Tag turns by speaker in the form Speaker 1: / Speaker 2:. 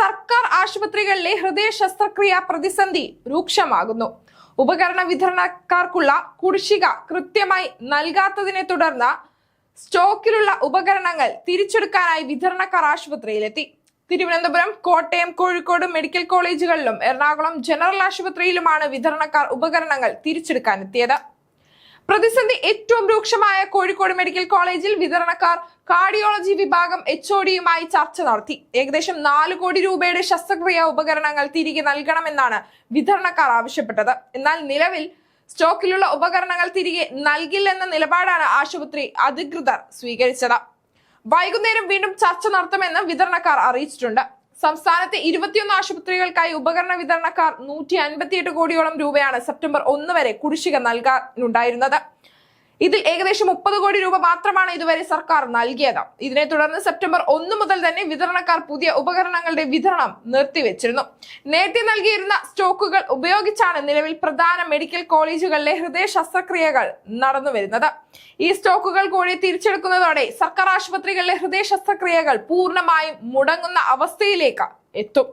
Speaker 1: സർക്കാർ ആശുപത്രികളിലെ ഹൃദയ ശസ്ത്രക്രിയ പ്രതിസന്ധി രൂക്ഷമാകുന്നു. ഉപകരണ വിതരണക്കാർക്കുള്ള കുടിശ്ശിക കൃത്യമായി നൽകാത്തതിനെ തുടർന്ന് സ്റ്റോക്കിലുള്ള ഉപകരണങ്ങൾ തിരിച്ചെടുക്കാനായി വിതരണക്കാർ ആശുപത്രിയിലെത്തി. തിരുവനന്തപുരം, കോട്ടയം, കോഴിക്കോട് മെഡിക്കൽ കോളേജുകളിലും എറണാകുളം ജനറൽ ആശുപത്രിയിലുമാണ് വിതരണക്കാർ ഉപകരണങ്ങൾ തിരിച്ചെടുക്കാനെത്തിയത്. പ്രതിസന്ധി ഏറ്റവും രൂക്ഷമായ കോഴിക്കോട് മെഡിക്കൽ കോളേജിൽ വിതരണക്കാർ കാർഡിയോളജി വിഭാഗം HODയുമായി ചർച്ച നടത്തി. ഏകദേശം 4 കോടി രൂപയുടെ ശസ്ത്രക്രിയ ഉപകരണങ്ങൾ തിരികെ നൽകണമെന്നാണ് വിതരണക്കാർ ആവശ്യപ്പെട്ടത്. എന്നാൽ നിലവിൽ സ്റ്റോക്കിലുള്ള ഉപകരണങ്ങൾ തിരികെ നൽകില്ലെന്ന നിലപാടാണ് ആശുപത്രി അധികൃതർ സ്വീകരിച്ചത്. വൈകുന്നേരം വീണ്ടും ചർച്ച നടത്തുമെന്ന് വിതരണക്കാർ അറിയിച്ചിട്ടുണ്ട്. സംസ്ഥാനത്തെ 21 ആശുപത്രികൾക്കായി ഉപകരണ വിതരണക്കാർ 158 കോടിയോളം രൂപയാണ് സെപ്റ്റംബർ 1 വരെ കുടിശ്ശിക നൽകാനുണ്ടായിരുന്നത്. ഇതിൽ ഏകദേശം 30 കോടി രൂപ മാത്രമാണ് ഇതുവരെ സർക്കാർ നൽകിയത്. ഇതിനെ തുടർന്ന് സെപ്റ്റംബർ 1 മുതൽ തന്നെ വിതരണക്കാർ പുതിയ ഉപകരണങ്ങളുടെ വിതരണം നിർത്തിവെച്ചിരുന്നു. നേരത്തെ നൽകിയിരുന്ന സ്റ്റോക്കുകൾ ഉപയോഗിച്ചാണ് നിലവിൽ പ്രധാന മെഡിക്കൽ കോളേജുകളിലെ ഹൃദയ ശസ്ത്രക്രിയകൾ നടന്നുവരുന്നത്. ഈ സ്റ്റോക്കുകൾ കൂടി തിരിച്ചെടുക്കുന്നതോടെ സർക്കാർ ആശുപത്രികളിലെ ഹൃദയ ശസ്ത്രക്രിയകൾ പൂർണ്ണമായും മുടങ്ങുന്ന അവസ്ഥയിലേക്ക് എത്തും.